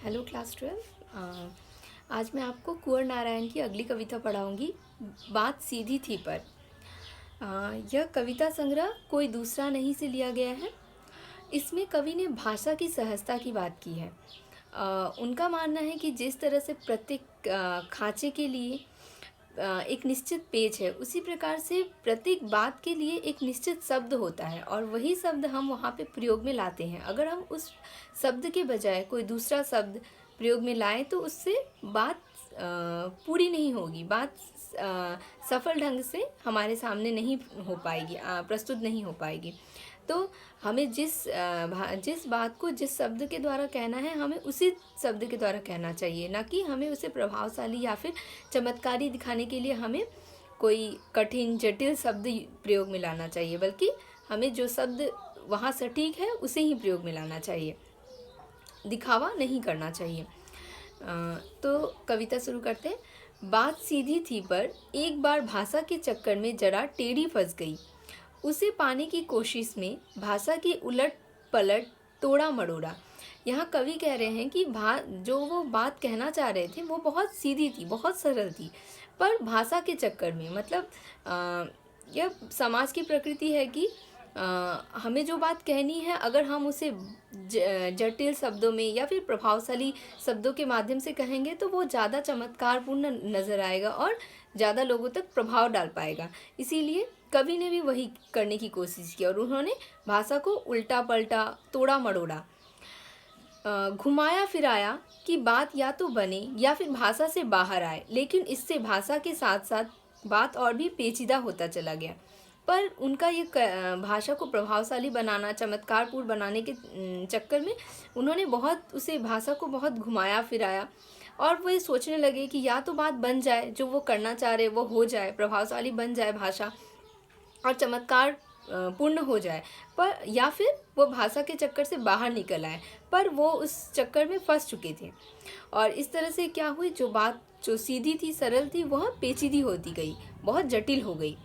Hello class 12। आज मैं आपको कुंवर नारायण की अगली कविता पढ़ाऊंगी। बात सीधी थी पर। यह कविता संग्रह कोई दूसरा नहीं से लिया गया है। इसमें कवि ने भाषा की सहजता की बात की है। उनका मानना है कि जिस तरह से प्रत्येक खांचे के लिए एक निश्चित पेज है, उसी प्रकार से प्रत्येक बात के लिए एक निश्चित शब्द होता है और वही शब्द हम वहाँ पे प्रयोग में लाते हैं। अगर हम उस शब्द के बजाय कोई दूसरा शब्द प्रयोग में लाएं तो उससे बात पूरी नहीं होगी, बात सफल ढंग से हमारे सामने नहीं हो पाएगी, प्रस्तुत नहीं हो पाएगी। तो हमें जिस बात को जिस शब्द के द्वारा कहना है, हमें उसी शब्द के द्वारा कहना चाहिए, ना कि हमें उसे प्रभावशाली या फिर चमत्कारी दिखाने के लिए हमें कोई कठिन जटिल शब्द प्रयोग में लाना चाहिए, बल्कि हमें जो शब्द वहाँ सटीक है उसे ही प्रयोग में लाना चाहिए, दिखावा नहीं करना चाहिए। तो कविता शुरू करते हैं। बात सीधी थी पर एक बार भाषा के चक्कर में जरा टेढ़ी फंस गई। उसे पाने की कोशिश में भाषा की उलट पलट तोड़ा मरोड़ा। यहाँ कवि कह रहे हैं कि जो वो बात कहना चाह रहे थे वो बहुत सीधी थी, बहुत सरल थी, पर भाषा के चक्कर में, मतलब यह समाज की प्रकृति है कि हमें जो बात कहनी है, अगर हम उसे जटिल शब्दों में या फिर प्रभावशाली शब्दों के माध्यम से कहेंगे तो वो ज़्यादा चमत्कारपूर्ण नज़र आएगा और ज़्यादा लोगों तक प्रभाव डाल पाएगा। इसीलिए कवि ने भी वही करने की कोशिश की और उन्होंने भाषा को उल्टा पलटा, तोड़ा मरोड़ा, घुमाया फिराया कि बात या तो बने या फिर भाषा से बाहर आए, लेकिन इससे भाषा के साथ साथ बात और भी पेचीदा होता चला गया। पर उनका ये भाषा को प्रभावशाली बनाना, चमत्कारपूर्ण बनाने के चक्कर में उन्होंने उसे भाषा को बहुत घुमाया फिराया और वो ये सोचने लगे कि या तो बात बन जाए, जो वो करना चाह रहे वो हो जाए, प्रभावशाली बन जाए भाषा और चमत्कार पूर्ण हो जाए, पर या फिर वो भाषा के चक्कर से बाहर निकल आए। पर वो उस चक्कर में फंस चुके थे और इस तरह से क्या हुई, जो बात जो सीधी थी, सरल थी, वह पेचीदी होती गई, बहुत जटिल हो गई।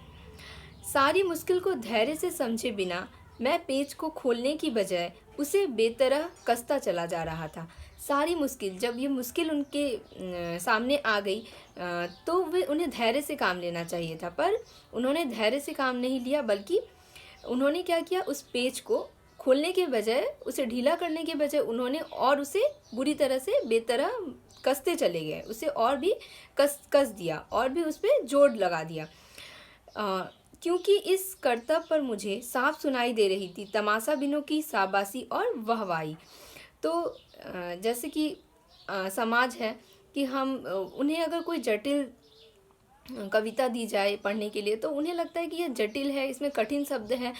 सारी मुश्किल को धैर्य से समझे बिना मैं पेज को खोलने की बजाय उसे बेतरह कसता चला जा रहा था। सारी मुश्किल, जब ये मुश्किल उनके सामने आ गई तो उन्हें धैर्य से काम लेना चाहिए था, पर उन्होंने धैर्य से काम नहीं लिया, बल्कि उन्होंने क्या किया, उस पेज को खोलने के बजाय, उसे ढीला करने के बजाय उन्होंने और उसे बुरी तरह से बेतरह कसते चले गए, उसे और भी कस दिया और भी उस पर जोर लगा दिया, क्योंकि इस कर्तव्य पर मुझे साफ सुनाई दे रही थी तमाशा बिनों की शाबाशी और वाहवाही। तो जैसे कि समाज है कि हम उन्हें अगर कोई जटिल कविता दी जाए पढ़ने के लिए तो उन्हें लगता है कि यह जटिल है, इसमें कठिन शब्द है,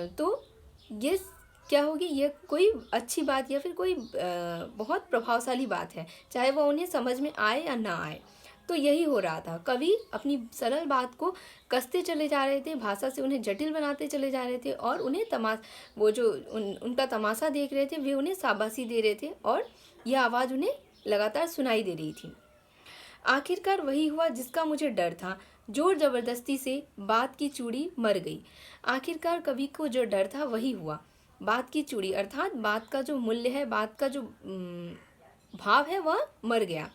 तो ये क्या होगी, यह कोई अच्छी बात या फिर कोई बहुत प्रभावशाली बात है, चाहे वह उन्हें समझ में आए या ना आए। तो यही हो रहा था, कवि अपनी सरल बात को कसते चले जा रहे थे, भाषा से उन्हें जटिल बनाते चले जा रहे थे और उन्हें वो जो उनका तमाशा देख रहे थे वे उन्हें शाबाशी दे रहे थे और यह आवाज़ उन्हें लगातार सुनाई दे रही थी। आखिरकार वही हुआ जिसका मुझे डर था, जोर जबरदस्ती से बात की चूड़ी मर गई। आखिरकार कवि को जो डर था वही हुआ, बात की चूड़ी, अर्थात बात का जो मूल्य है, बात का जो भाव है, वह मर गया।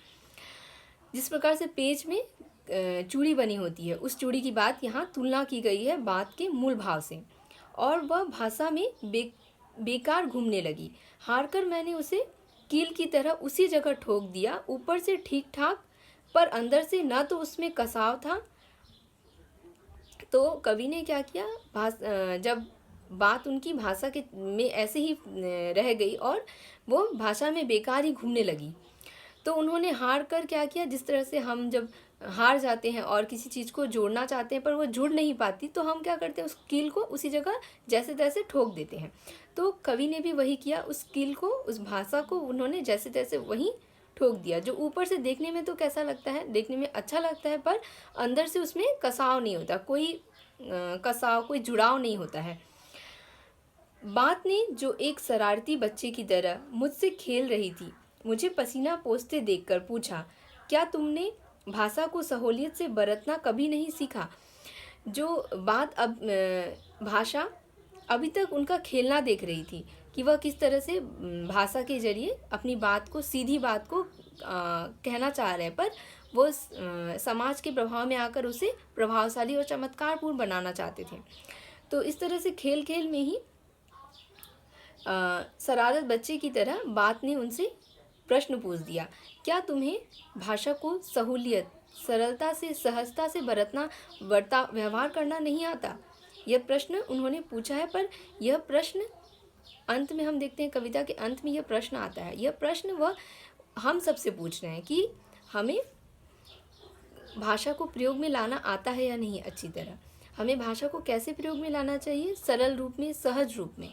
जिस प्रकार से पेज में चूड़ी बनी होती है, उस चूड़ी की बात यहाँ तुलना की गई है बात के मूल भाव से, और वह भाषा में बेकार घूमने लगी। हारकर मैंने उसे कील की तरह उसी जगह ठोक दिया, ऊपर से ठीक ठाक, पर अंदर से न तो उसमें कसाव था। तो कवि ने क्या किया, जब बात उनकी भाषा के में ऐसे ही रह गई और वो भाषा में बेकार ही घूमने लगी, तो उन्होंने हार कर क्या किया, जिस तरह से हम जब हार जाते हैं और किसी चीज़ को जोड़ना चाहते हैं पर वो जुड़ नहीं पाती, तो हम क्या करते हैं, उस कील को उसी जगह जैसे तैसे ठोक देते हैं। तो कवि ने भी वही किया, उस कील को, उस भाषा को उन्होंने जैसे तैसे वहीं ठोक दिया, जो ऊपर से देखने में तो कैसा लगता है, देखने में अच्छा लगता है, पर अंदर से उसमें कसाव नहीं होता, कोई कसाव, कोई जुड़ाव नहीं होता है। बात ने, जो एक शरारती बच्चे की तरह मुझसे खेल रही थी, मुझे पसीना पोंछते देखकर पूछा, क्या तुमने भाषा को सहूलियत से बरतना कभी नहीं सीखा? जो बात अब भाषा अभी तक उनका खेलना देख रही थी, कि वह किस तरह से भाषा के जरिए अपनी बात को, सीधी बात को कहना चाह रहे हैं, पर वो समाज के प्रभाव में आकर उसे प्रभावशाली और चमत्कारपूर्ण बनाना चाहते थे। तो इस तरह से खेल खेल में ही शरारत बच्चे की तरह बात ने उनसे प्रश्न पूछ दिया, क्या तुम्हें भाषा को सहूलियत, सरलता से, सहजता से व्यवहार करना नहीं आता? यह प्रश्न उन्होंने पूछा है, पर यह प्रश्न अंत में हम देखते हैं, कविता के अंत में यह प्रश्न आता है। यह प्रश्न वह हम सबसे पूछ रहे हैं कि हमें भाषा को प्रयोग में लाना आता है या नहीं अच्छी तरह। हमें भाषा को कैसे प्रयोग में लाना चाहिए? सरल रूप में, सहज रूप में।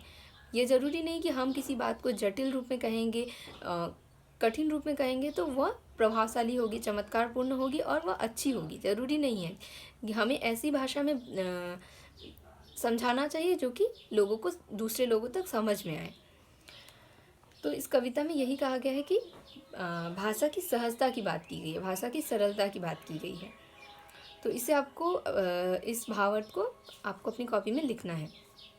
ये ज़रूरी नहीं कि हम किसी बात को जटिल रूप में कहेंगे, कठिन रूप में कहेंगे तो वह प्रभावशाली होगी, चमत्कारपूर्ण होगी और वह अच्छी होगी। ज़रूरी नहीं है कि हमें ऐसी भाषा में समझाना चाहिए जो कि लोगों को, दूसरे लोगों तक समझ में आए। तो इस कविता में यही कहा गया है कि भाषा की सहजता की बात की गई है, भाषा की सरलता की बात की गई है। तो इसे आपको, इस भावार्थ को आपको अपनी कॉपी में लिखना है।